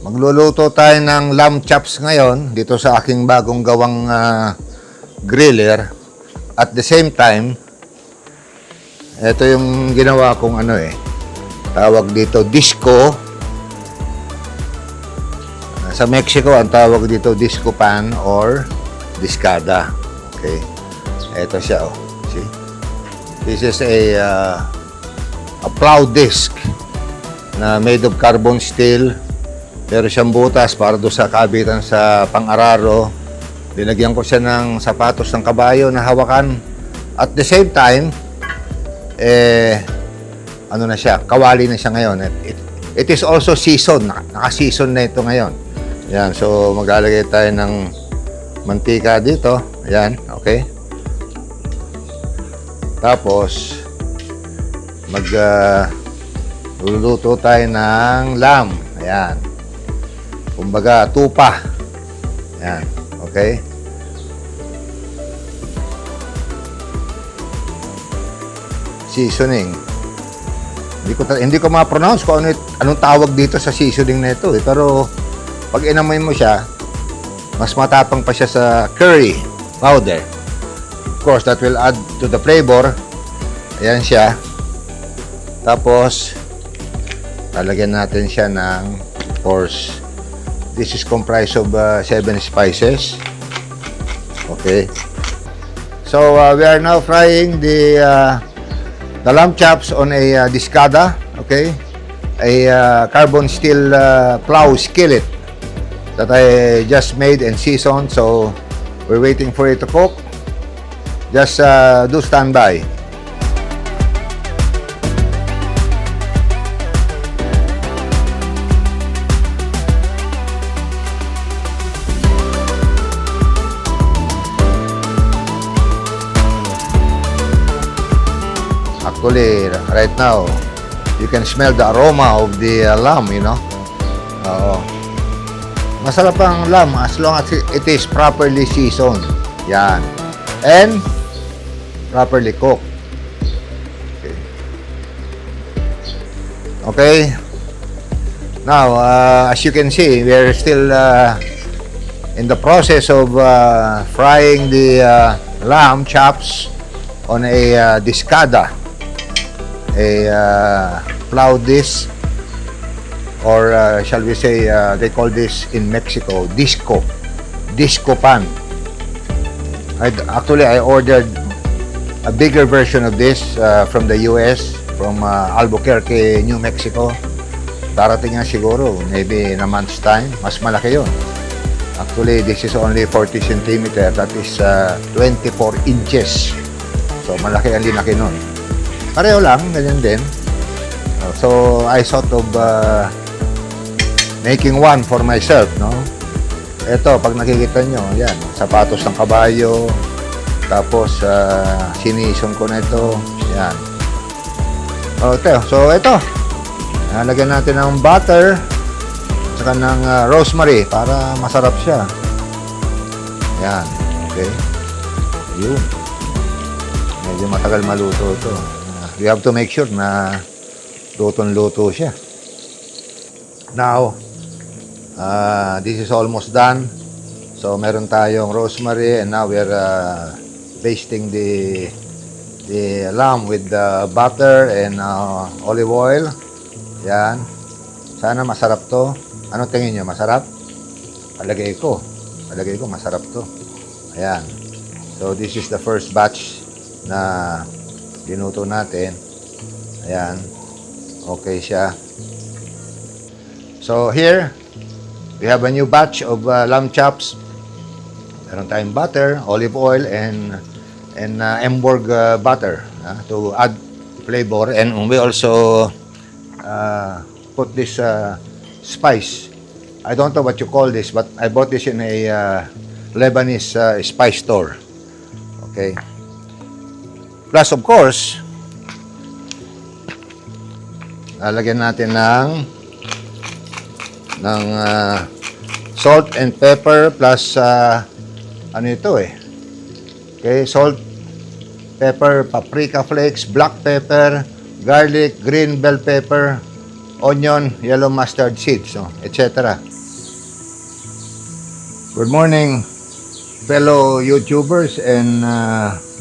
Magluluto tayo ng lamb chops ngayon dito sa aking bagong gawang griller. At the same time, ito yung ginawa kong tawag dito disco. Sa Mexico, ang tawag dito disco pan or discada. Okay. Ito siya, oh. See? This is a plow disc na made of carbon steel. Pero siyang butas para doon sa kabitan sa pang-araro. Dinagyan ko siya ng sapatos ng kabayo na hawakan. At the same time, na siya, kawali na siya ngayon. It is also season. Naka-season na ito ngayon. Yan, so maglalagay tayo ng mantika dito. Yan, okay. Tapos, magluluto tayo ng lamb. Ayan. Kumbaga, tupa. Yan. Okay? Seasoning. Hindi ko ma-pronounce kung anong tawag dito sa seasoning na ito. Pero, pag inamoy mo siya, mas matapang pa siya sa curry powder. Of course, that will add to the flavor. Ayan siya. Tapos, lalagyan natin siya ng, of course, this is comprised of 7 spices. Okay. So, we are now frying the lamb chops on a discada. Okay. A carbon steel plow skillet that I just made and seasoned. So, we're waiting for it to cook. Just do standby. Actually, right now, you can smell the aroma of the lamb, you know. Masarap ang lamb as long as it is properly seasoned. Yan. And properly cooked. Okay. Okay. Now, as you can see, we are still in the process of frying the lamb chops on a discada. A plow disc, or shall we say, they call this in Mexico disco pan. I ordered a bigger version of this from the US, from Albuquerque, New Mexico. Darating nga siguro maybe in a month's time. Mas malaki yun. Actually, this is only 40 centimeter. That is 24 inches. So malaki ang linaki nun. Pareho lang, ganyan din. So, I sort of making one for myself, no? Ito, pag nakikita nyo, yan, sapatos ng kabayo, tapos sinison ko na ito, yan. So, ito, lagyan natin ng butter, saka ng rosemary, para masarap siya. Yan, okay. Yun. Medyo matagal maluto ito. You have to make sure na lutong-luto siya. Now, this is almost done. So, meron tayong rosemary, and now we're basting the lamb with the butter and olive oil. Yan. Sana masarap to. Ano tingin nyo? Masarap? Palagay ko masarap to. Ayan. So, this is the first batch na dinuto natin. Ayan. Okay siya. So, here, we have a new batch of lamb chops. Meron tayong butter, olive oil, and Emborg butter to add flavor. And we also put this spice. I don't know what you call this, but I bought this in a Lebanese spice store. Okay. Plus, of course, lalagyan natin ng salt and pepper plus ano ito okay, salt, pepper, paprika flakes, black pepper, garlic, green bell pepper, onion, yellow mustard seeds, no, etc. Good morning, fellow YouTubers and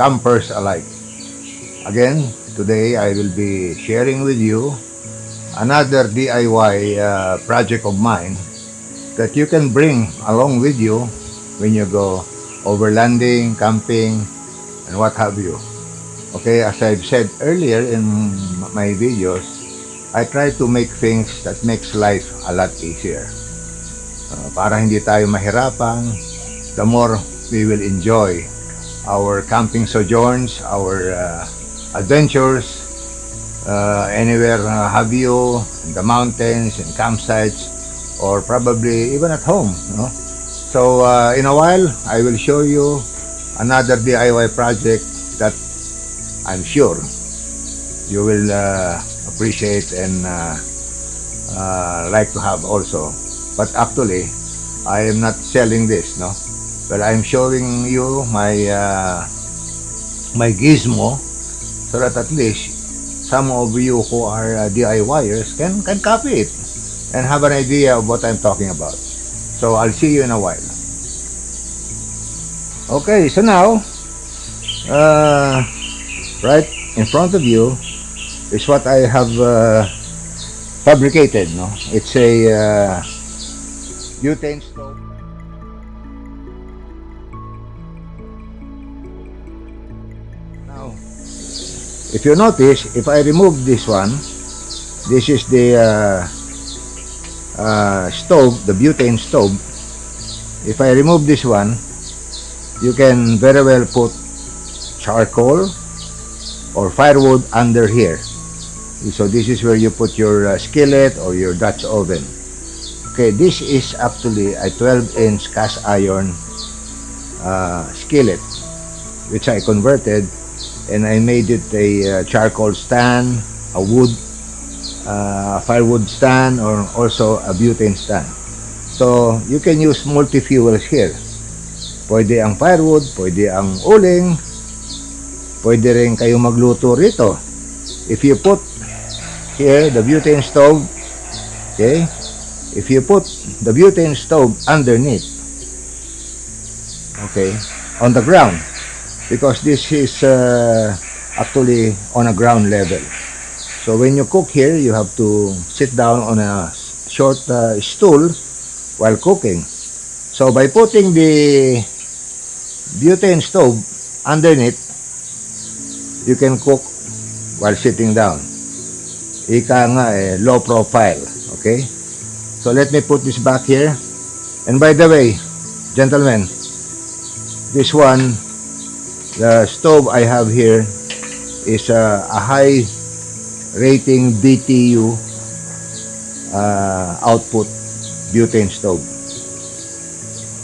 campers alike. Again, today I will be sharing with you another DIY project of mine that you can bring along with you when you go overlanding, camping, and what have you. Okay, as I've said earlier in my videos, I try to make things that makes life a lot easier. Para hindi tayo mahirapan, the more we will enjoy our camping sojourns, our adventures, anywhere have you, in the mountains and campsites, or probably even at home, no? So in a while I will show you another DIY project that I'm sure you will appreciate and like to have also. But actually I am not selling this, no, but I'm showing you my my gizmo, so that at least some of you who are DIYers can copy it and have an idea of what I'm talking about. So I'll see you in a while. Okay, so now right in front of you is what I have fabricated, no? It's a butane stove. Now, if you notice, if I remove this one, this is the stove, the butane stove. If I remove this one, you can very well put charcoal or firewood under here. So this is where you put your skillet or your Dutch oven. Okay, this is actually a 12-inch cast iron skillet, which I converted, and I made it a charcoal stand, a wood firewood stand, or also a butane stand. So you can use multi-fuels here. Pwede ang firewood, pwede ang uling, pwede rin kayo magluto rito. If you put here the butane stove, okay, if you put the butane stove underneath, okay, on the ground, because this is actually on a ground level. So when you cook here, you have to sit down on a short stool while cooking. So by putting the butane stove underneath, you can cook while sitting down. Ika nga low profile. Okay, so let me put this back here. And by the way, gentlemen, this one, the stove I have here is a high rating BTU output butane stove.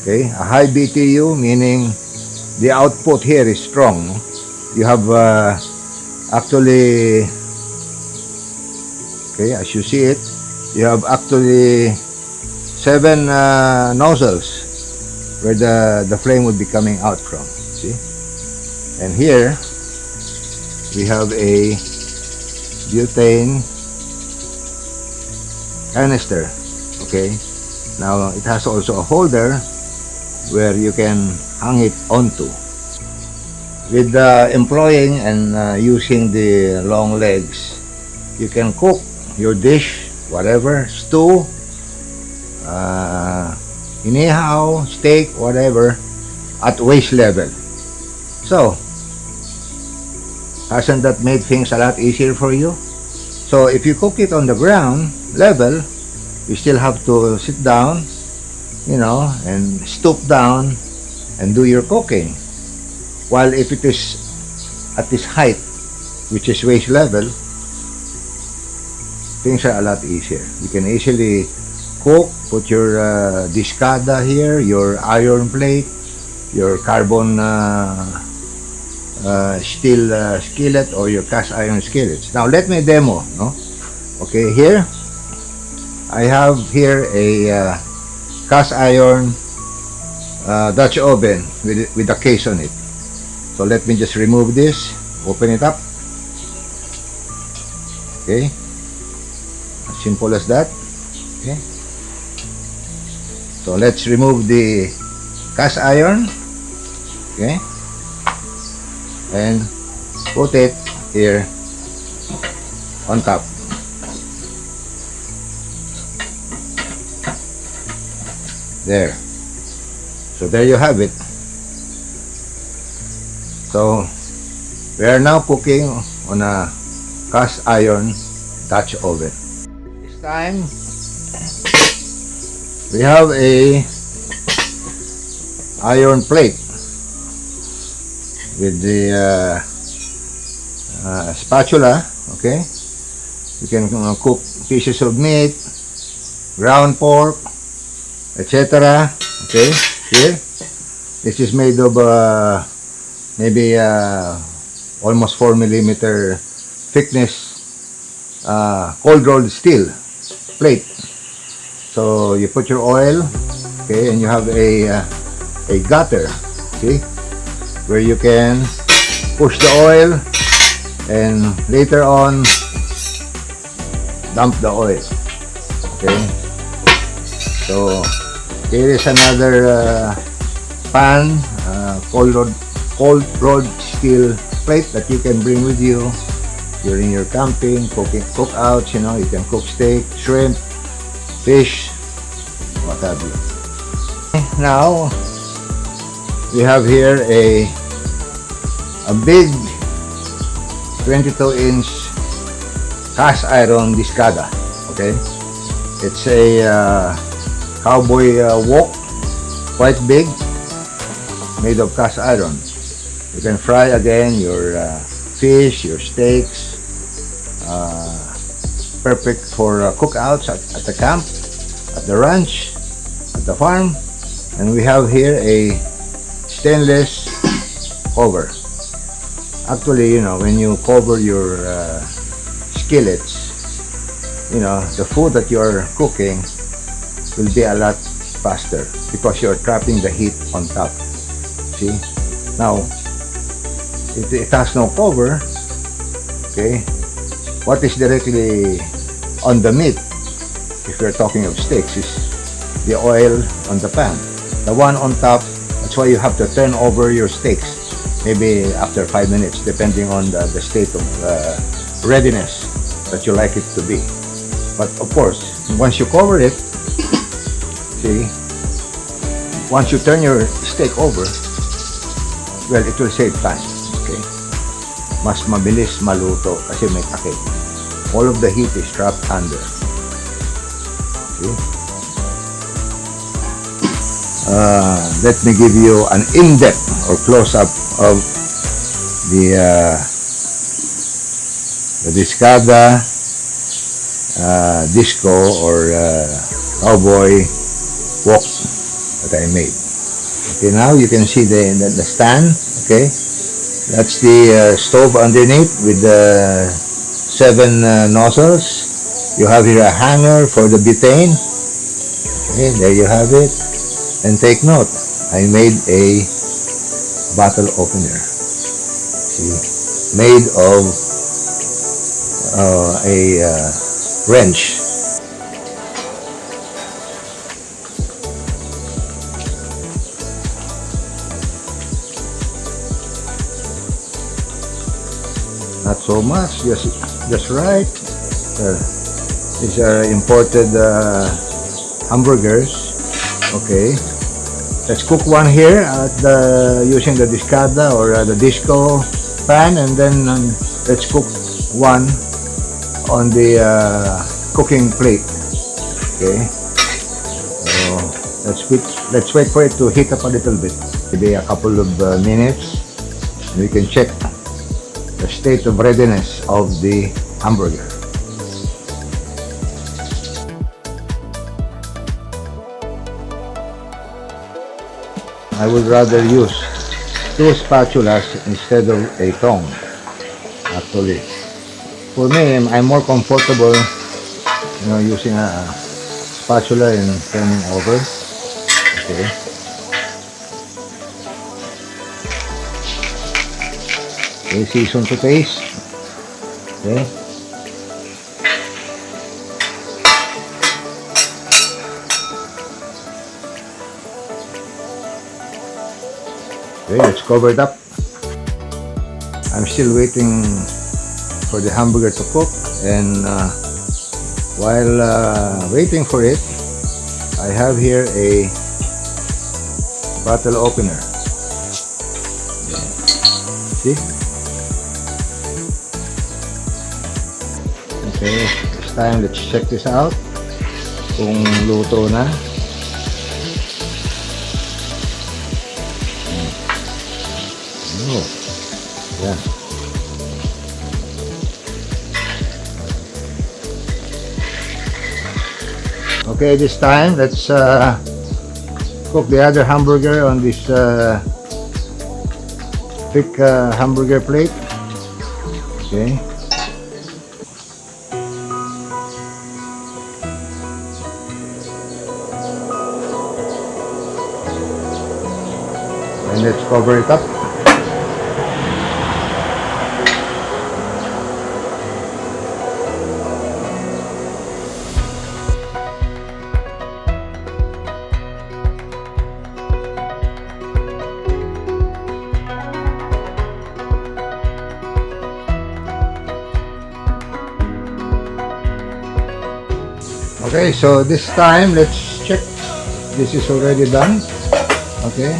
Okay, a high BTU meaning the output here is strong. You have actually, okay, as you see it, you have actually 7 nozzles where the flame would be coming out from. See, and here we have a butane canister. Okay, now it has also a holder where you can hang it onto. With employing and using the long legs, you can cook your dish, whatever, stew, inihaw, steak, whatever, at waist level. So, hasn't that made things a lot easier for you? So if you cook it on the ground level, you still have to sit down, you know, and stoop down and do your cooking. While if it is at this height, which is waist level, things are a lot easier. You can easily cook, put your discada here, your iron plate, your carbon steel skillet, or your cast iron skillets. Now let me demo, no? Okay, here I have here a cast iron Dutch oven with a case on it. So let me just remove this, open it up. Okay, as Simple as that. Okay. So let's remove the cast iron. Okay. And put it here on top. There. So there you have it. So we are now cooking on a cast iron Dutch oven. This time we have a iron plate with the spatula. Okay, you can cook pieces of meat, ground pork, etc. Okay, here this is made of maybe almost 4 millimeter thickness cold rolled steel plate. So you put your oil, okay, and you have a gutter, see, where you can push the oil and later on dump the oil. Okay, so here is another pan, cold rolled steel plate that you can bring with you during your camping, cookouts. You know, you can cook steak, shrimp, fish, what have you. Now we have here a big 22-inch cast iron discada. Okay, it's a cowboy wok, quite big, made of cast iron. You can fry again your fish, your steaks. Perfect for cookouts at the camp, at the ranch, at the farm. And we have here a stainless cover. Actually, you know, when you cover your skillets, you know, the food that you are cooking will be a lot faster because you're trapping the heat on top. See? Now, it has no cover. Okay? What is directly on the meat, if you're talking of steaks, is the oil on the pan. The one on top, that's why you have to turn over your steaks maybe after 5 minutes, depending on the state of readiness that you like it to be. But of course, once you cover it, see, once you turn your steak over, well, it will save time. Okay, mas mabilis maluto kasi may takip. All of the heat is trapped under. See? Let me give you an in-depth or close-up of the discada disco or cowboy wok that I made. Okay, now you can see the stand. Okay, that's the stove underneath with the 7 nozzles. You have here a hanger for the butane. Okay, there you have it. And take note, I made a bottle opener. See, made of a wrench. Not so much, just right. These are imported hamburgers. Okay, let's cook one here at using the discada or the disco pan, and then let's cook one on the cooking plate. Okay, so let's wait for it to heat up a little bit, maybe a couple of minutes. We can check the state of readiness of the hamburger. I would rather use 2 spatulas instead of a tongue. Actually, for me, I'm more comfortable, you know, using a spatula and turning over. Okay. Okay, season to taste. Okay. Okay, let's cover it up. I'm still waiting for the hamburger to cook, and while waiting for it, I have here a bottle opener. See? Okay, this time let's check this out kung luto na. Oh, yeah. Okay, this time let's cook the other hamburger on this thick hamburger plate. Okay. And let's cover it up. Okay, so this time let's check. This is already done. Okay.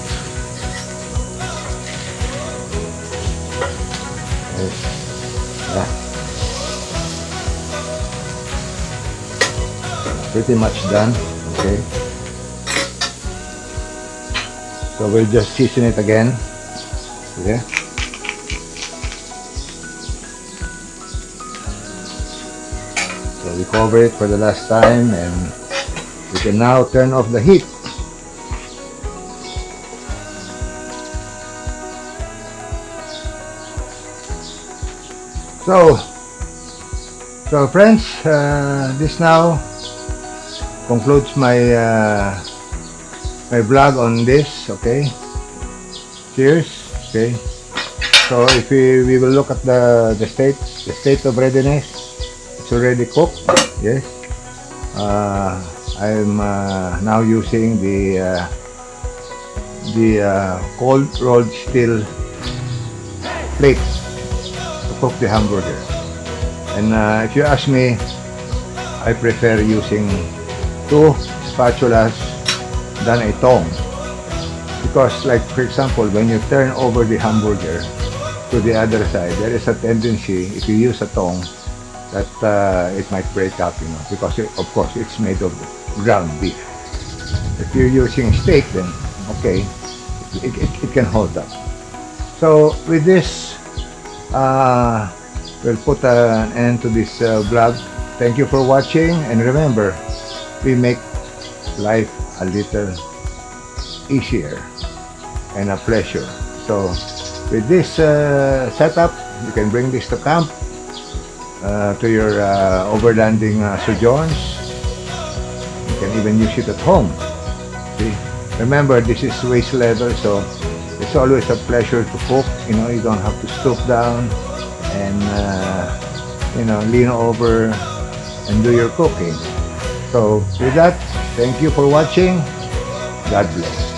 Yeah. Pretty much done. Okay. So we'll just season it again. Okay. So we cover it for the last time, and we can now turn off the heat. So friends, this now concludes my my vlog on this. Okay, cheers. Okay, so if we will look at the state of readiness, it's already cooked. Yes, I'm now using the cold rolled steel plates to cook the hamburger. And if you ask me, I prefer using 2 spatulas than a tong, because, like, for example, when you turn over the hamburger to the other side, there is a tendency, if you use a tong, that it might break up, you know, because of course it's made of ground beef. If you're using steak, then okay, it can hold up. So with this, we'll put an end to this vlog. Thank you for watching, and remember, we make life a little easier and a pleasure. So with this setup, you can bring this to camp, to your overlanding sojourns. You can even use it at home. See? Remember, this is waist level, so it's always a pleasure to cook. You know, you don't have to stoop down and you know, lean over and do your cooking. So with that, thank you for watching. God bless.